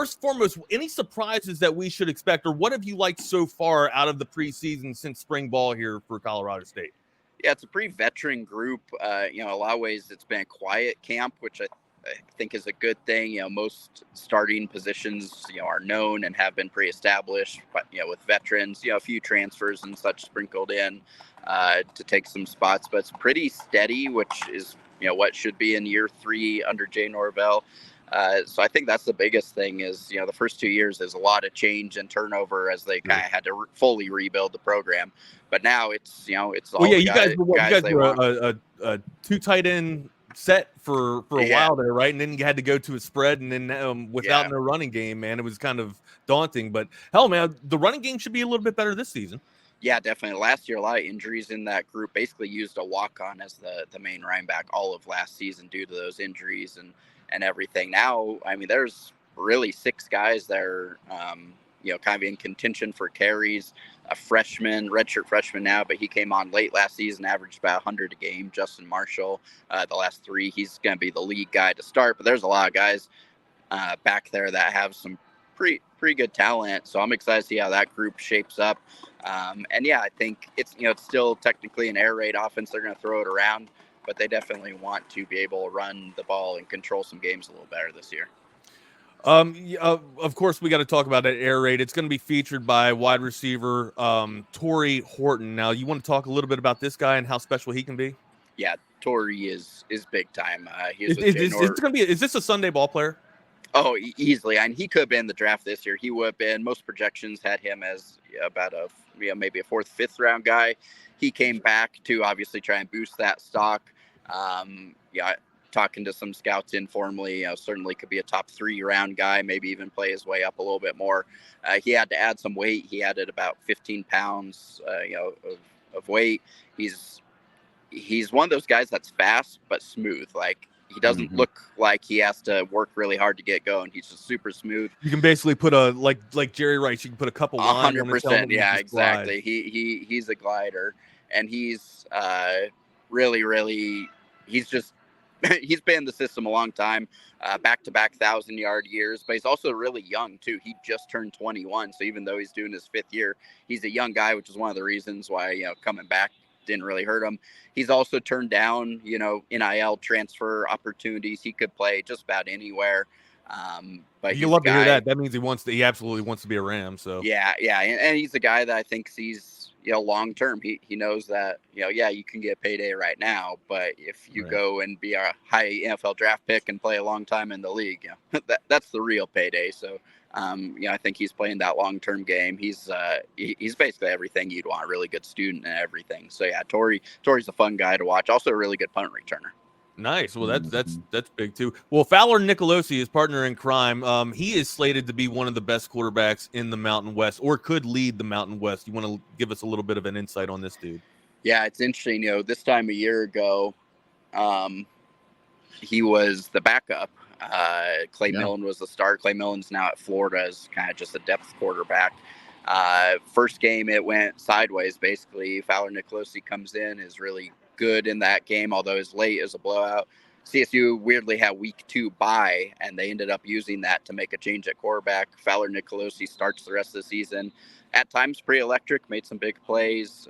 first and foremost, any surprises that we should expect, or what have you liked so far out of the preseason since spring ball here for Colorado State? Yeah, it's a pretty veteran group. A lot of ways it's been a quiet camp, which I think is a good thing. Most starting positions, are known and have been pre-established, but, with veterans, a few transfers and such sprinkled in to take some spots, but it's pretty steady, which is, what should be in year 3 under Jay Norvell. So I think that's the biggest thing is, the first 2 years, there's a lot of change and turnover as they kind of had to fully rebuild the program. But now it's, it's all you guys they were want. a 2 tight end set for a while there, right? And then you had to go to a spread, and then without no running game, man, it was kind of daunting. But hell, man, the running game should be a little bit better this season. Yeah, definitely. Last year, a lot of injuries in that group. Basically used a walk-on as the main running back all of last season due to those injuries and everything. Now, I mean, there's really 6 guys that are, kind of in contention for carries. A freshman, redshirt freshman now, but he came on late last season, averaged about 100 a game. Justin Marshall, the last 3, he's going to be the lead guy to start. But there's a lot of guys back there that have some pretty good talent. So I'm excited to see how that group shapes up. And yeah, I think it's still technically an air raid offense. They're going to throw it around, but they definitely want to be able to run the ball and control some games a little better this year. Of course, we got to talk about that air raid. It's going to be featured by wide receiver Torrey Horton. Now, you want to talk a little bit about this guy and how special he can be? Yeah, Torrey is big time. Is this a Sunday ball player? Oh, easily. And he could have been in the draft this year. He would have been. Most projections had him as about maybe a 4th, 5th round guy. He came back to obviously try and boost that stock. Talking to some scouts informally, certainly could be a top 3 round guy, maybe even play his way up a little bit more. He had to add some weight. He added about 15 pounds, of weight. He's one of those guys that's fast but smooth. Like, he doesn't look like he has to work really hard to get going. He's just super smooth. You can basically put like Jerry Rice. You can put a couple lines 100%. Yeah, exactly. He's a glider, and he's really he's been in the system a long time. Back-to-back 1,000-yard years, but he's also really young too. He just turned 21, so even though he's doing his 5th year, he's a young guy, which is one of the reasons why coming back didn't really hurt him. He's also turned down, NIL transfer opportunities. He could play just about anywhere. But you love to hear that. That means he absolutely wants to be a Ram. So yeah, and he's a guy that I think sees long term. He knows that you can get payday right now, but if you go and be a high NFL draft pick and play a long time in the league, that's the real payday. So I think he's playing that long-term game. He's basically everything you'd want, a really good student and everything. So yeah, Torrey's a fun guy to watch. Also a really good punt returner. Nice. Well, that's big too. Well, Fowler Nicolosi, his partner in crime, he is slated to be one of the best quarterbacks in the Mountain West, or could lead the Mountain West. You want to give us a little bit of an insight on this dude? Yeah, it's interesting. This time a year ago, he was the backup. Clay Millen was the star. Clay Millen's now at Florida as kind of just a depth quarterback. First game, it went sideways, basically. Fowler Nicolosi comes in, is really good in that game, although it's late as a blowout. CSU weirdly had week 2 bye, and they ended up using that to make a change at quarterback. Fowler Nicolosi starts the rest of the season. At times, pretty electric, made some big plays,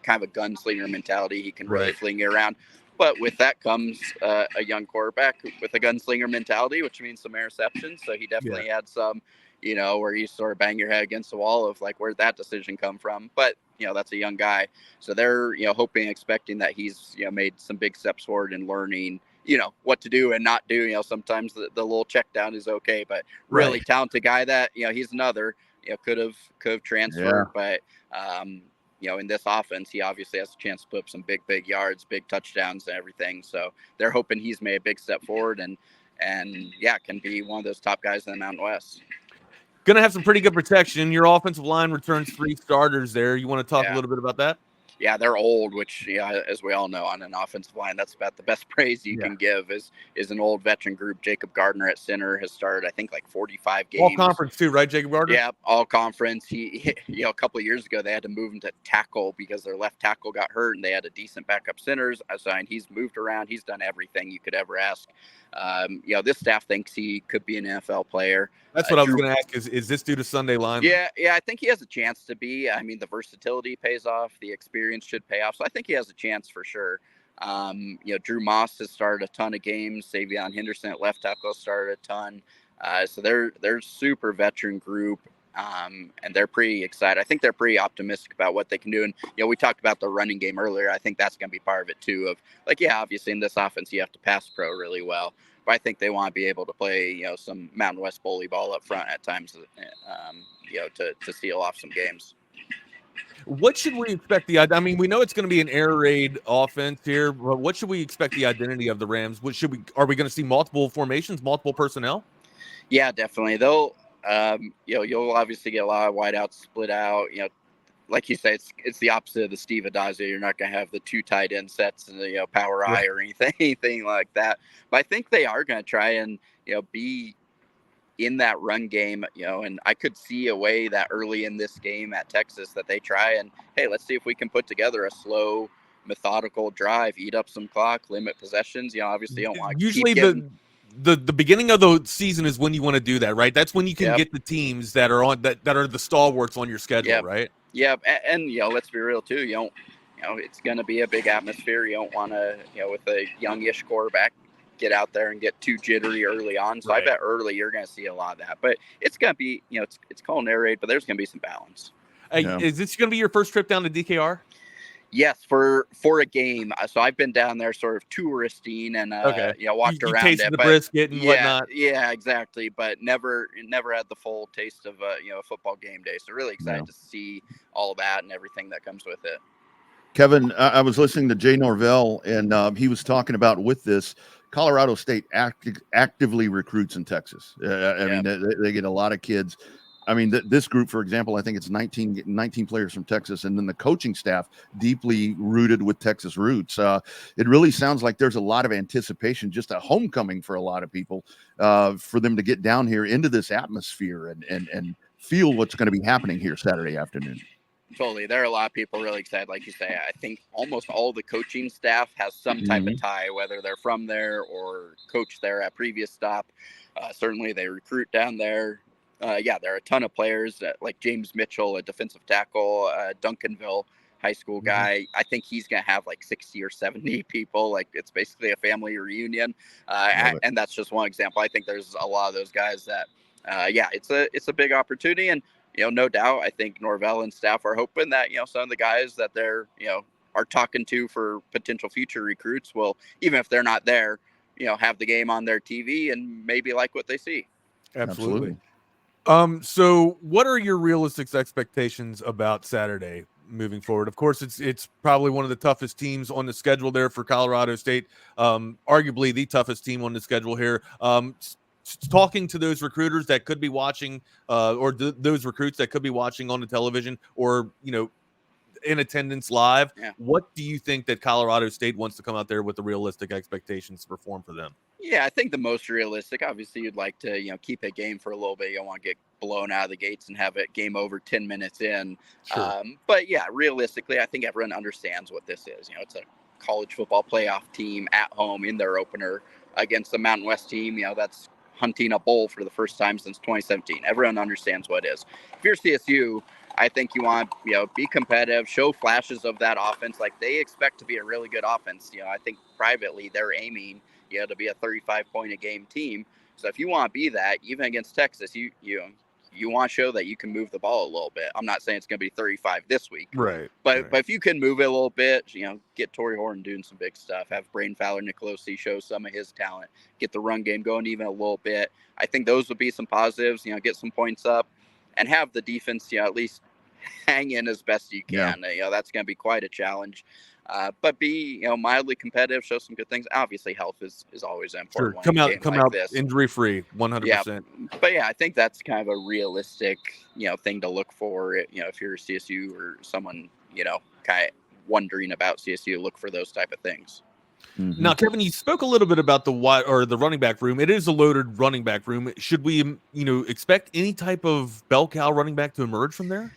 kind of a gunslinger mentality. He can really fling it around. But with that comes a young quarterback with a gunslinger mentality, which means some interceptions. So he definitely had some, where you sort of bang your head against the wall of like, where'd that decision come from? But, that's a young guy. So they're, hoping, expecting that he's, made some big steps forward in learning, what to do and not do. Sometimes the little check down is okay, but really talented guy that, he's another, could have transferred. But, in this offense, he obviously has a chance to put up some big yards, big touchdowns and everything. So they're hoping he's made a big step forward and can be one of those top guys in the Mountain West. Going to have some pretty good protection. Your offensive line returns 3 starters there. You want to talk a little bit about that? Yeah, they're old, which, as we all know, on an offensive line, that's about the best praise you can give is an old veteran group. Jacob Gardner at center has started, I think, like 45 All games. conference too, right, Jacob Gardner? Yeah, all conference. He a couple of years ago, they had to move him to tackle because their left tackle got hurt, and they had a decent backup centers. And he's moved around. He's done everything you could ever ask. This staff thinks he could be an NFL player. That's what I was going to ask. Is this due to Sunday lineman? Yeah, I think he has a chance to be. I mean, the versatility pays off. The experience should pay off. So I think he has a chance for sure. Drew Moss has started a ton of games. Savion Henderson at left tackle started a ton. So they're super veteran group, and they're pretty excited. I think they're pretty optimistic about what they can do. And we talked about the running game earlier. I think that's going to be part of it too. Of obviously in this offense you have to pass pro really well, but I think they want to be able to play some Mountain West bully ball up front at times, to seal off some games. What should we expect? I mean, we know it's going to be an air raid offense here, but what should we expect the identity of the Rams? Are we going to see multiple formations, multiple personnel? Yeah, definitely. They'll, you'll obviously get a lot of wideouts split out. Like you say, it's the opposite of the Steve Adazio. You're not going to have the two tight end sets and the power eye or anything like that. But I think they are going to try and be in that run game, and I could see a way that early in this game at Texas that they try and, hey, let's see if we can put together a slow, methodical drive, eat up some clock, limit possessions. Obviously you don't want to usually keep getting... the beginning of the season is when you want to do that, right? That's when you can get the teams that are on that are the stalwarts on your schedule, right? Yeah, and let's be real too. It's going to be a big atmosphere. You don't want to, with a youngish quarterback, get out there and get too jittery early on. So I bet early you're going to see a lot of that. But it's going to be, it's called air raid, but there's going to be some balance. Is this going to be your first trip down to DKR? Yes, for a game. So I've been down there sort of touristing and walked you around tasted it. The brisket and whatnot. Yeah, exactly. But never had the full taste of a football game day. So really excited to see all that and everything that comes with it. Kevin, I was listening to Jay Norvell, and he was talking about with this, Colorado State actively recruits in Texas. I mean, they get a lot of kids. I mean, this group, for example, I think it's 19 players from Texas, and then the coaching staff deeply rooted with Texas roots. It really sounds like there's a lot of anticipation, just a homecoming for a lot of people, for them to get down here into this atmosphere and feel what's going to be happening here Saturday afternoon. Totally. There are a lot of people really excited. Like you say, I think almost all the coaching staff has some type of tie, whether they're from there or coach there at previous stop. Certainly they recruit down there. There are a ton of players like James Mitchell, a defensive tackle, Duncanville high school guy. I think he's going to have like 60 or 70 people. Like it's basically a family reunion. And that's just one example. I think there's a lot of those guys that, it's a big opportunity. And, no doubt, I think Norvell and staff are hoping that, some of the guys that they're, are talking to for potential future recruits will, even if they're not there, have the game on their TV and maybe like what they see. Absolutely. So what are your realistic expectations about Saturday moving forward? Of course, it's probably one of the toughest teams on the schedule there for Colorado State. Arguably the toughest team on the schedule here. Talking to those recruiters that could be watching, those recruits that could be watching on the television or, in attendance live. What do you think that Colorado State wants to come out there with the realistic expectations to perform for them? Yeah, I think the most realistic, obviously you'd like to, keep a game for a little bit. You don't want to get blown out of the gates and have it game over 10 minutes in. Sure. But yeah, realistically, I think everyone understands what this is. It's a college football playoff team at home in their opener against the Mountain West team. That's hunting a bowl for the first time since 2017. Everyone understands what it is. If you're CSU, I think you want, be competitive, show flashes of that offense. Like they expect to be a really good offense. I think privately they're aiming, to be a 35-point-a-game team. So if you want to be that, even against Texas, you want to show that you can move the ball a little bit. I'm not saying it's going to be 35 this week, right? But if you can move it a little bit, get Torrey Horton doing some big stuff. Have Braden Fowler Nicolosi show some of his talent. Get the run game going even a little bit. I think those would be some positives. Get some points up, and have the defense, at least hang in as best you can. That's going to be quite a challenge. But be mildly competitive, show some good things. Obviously, health is always important. Sure. Come out injury free, 100%. Yeah. But yeah, I think that's kind of a realistic thing to look for. If you're a CSU or someone kind of wondering about CSU, look for those type of things. Mm-hmm. Now, Kevin, you spoke a little bit about the running back room. It is a loaded running back room. Should we, expect any type of bell cow running back to emerge from there?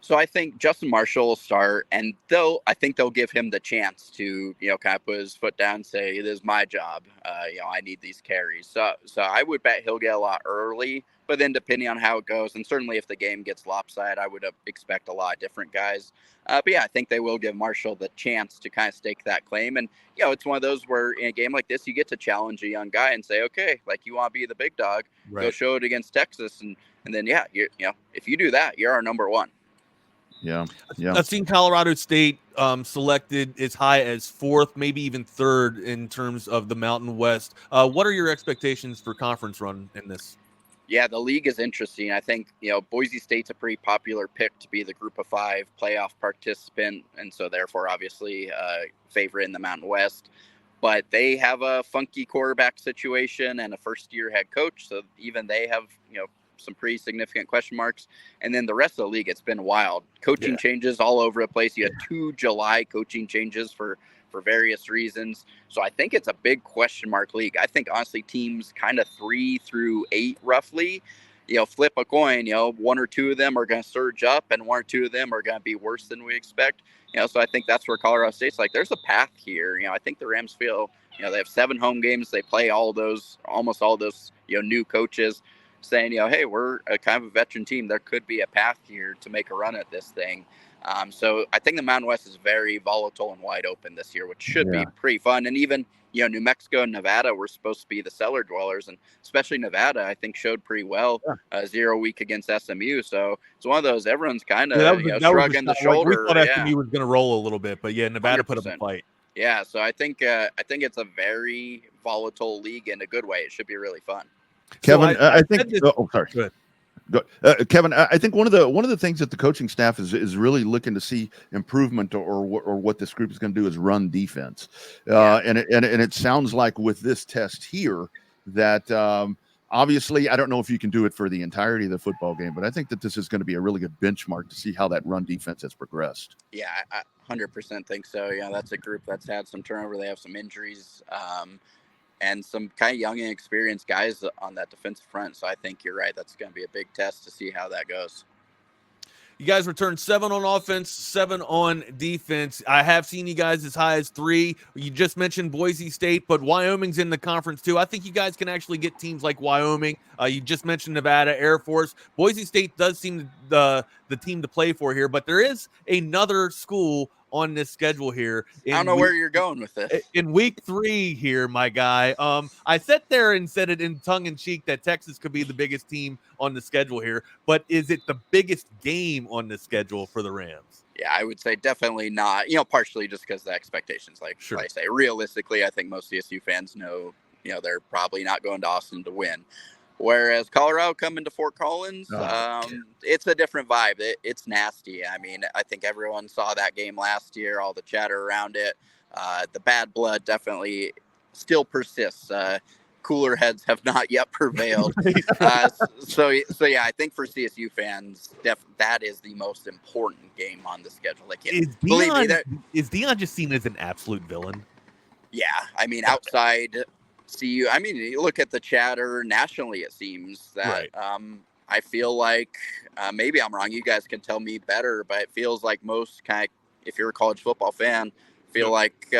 So I think Justin Marshall will start, and I think they'll give him the chance to, kind of put his foot down and say, "This is my job. I need these carries." So I would bet he'll get a lot early, but then depending on how it goes, and certainly if the game gets lopsided, I would expect a lot of different guys. But yeah, I think they will give Marshall the chance to kind of stake that claim, and it's one of those where in a game like this, you get to challenge a young guy and say, "Okay, like you want to be the big dog, Right. Go show it against Texas," and then if you do that, you're our number one. Yeah. I've seen Colorado State selected as high as 4th, maybe even 3rd in terms of the Mountain West. What are your expectations for conference run in this? Yeah, the league is interesting. I think, Boise State's a pretty popular pick to be the group of 5 playoff participant, and so therefore obviously favorite in the Mountain West. But they have a funky quarterback situation and a first-year head coach, so even they have, some pretty significant question marks. And then the rest of the league, it's been wild. Coaching changes all over the place. You had 2 July coaching changes for various reasons. So I think it's a big question mark league. I think honestly teams kind of 3 through 8 roughly, flip a coin, 1 or 2 of them are going to surge up and 1 or 2 of them are going to be worse than we expect. So I think that's where Colorado State's like, there's a path here. I think the Rams feel, they have 7 home games. They play almost all those, new coaches, saying, hey, we're a kind of a veteran team. There could be a path here to make a run at this thing. So I think the Mountain West is very volatile and wide open this year, which should be pretty fun. And even, New Mexico and Nevada were supposed to be the cellar dwellers, and especially Nevada, I think, showed pretty well 0 week against SMU. So it's one of those, everyone's kind of shrugging the shoulder. We thought SMU was going to roll a little bit, but Nevada 100%. Put up a fight. Yeah, so I think it's a very volatile league in a good way. It should be really fun. Kevin, so I think. Sorry. Go ahead. Kevin, I think one of the things that the coaching staff is really looking to see improvement or what this group is going to do is run defense. And it sounds like with this test here that obviously I don't know if you can do it for the entirety of the football game, but I think that this is going to be a really good benchmark to see how that run defense has progressed. Yeah, I 100% think so. That's a group that's had some turnover. They have some injuries. And some kind of young and experienced guys on that defensive front. So I think you're right. That's going to be a big test to see how that goes. You guys returned 7 on offense, 7 on defense. I have seen you guys as high as 3. You just mentioned Boise State, but Wyoming's in the conference too. I think you guys can actually get teams like Wyoming. You just mentioned Nevada, Air Force. Boise State does seem the team to play for here, but there is another school on this schedule here. I don't know where you're going with this. In week 3 here, my guy. I sat there and said it in tongue in cheek that Texas could be the biggest team on the schedule here, but is it the biggest game on the schedule for the Rams? Yeah, I would say definitely not. Partially just because the expectations, like I say, realistically, I think most CSU fans know, they're probably not going to Austin to win. Whereas Colorado coming to Fort Collins, it's a different vibe. It's nasty. I mean, I think everyone saw that game last year, all the chatter around it. The bad blood definitely still persists. Cooler heads have not yet prevailed. So yeah, I think for CSU fans, that is the most important game on the schedule. Like, is Deion just seen as an absolute villain? Yeah, I mean, outside CU, I mean, you look at the chatter nationally, it seems that I feel like maybe I'm wrong. You guys can tell me better, but it feels like most kind of, if you're a college football fan, feel like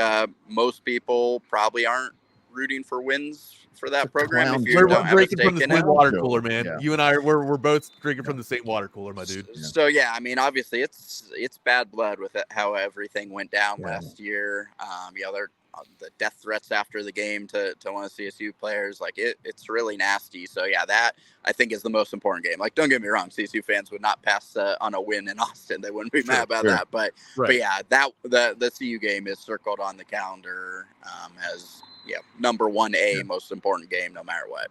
most people probably aren't rooting for wins for that program. If you don't have a stake in it. Water cooler, man. Yeah. You and I we're both drinking from the same water cooler, my dude. So yeah, I mean, obviously it's bad blood with how everything went down last year. They're the death threats after the game to one of the CSU players, like it's really nasty. So yeah, that I think is the most important game. Like, don't get me wrong, CSU fans would not pass on a win in Austin. They wouldn't be mad about that. But yeah, that the CU game is circled on the calendar as number 1A most important game, no matter what.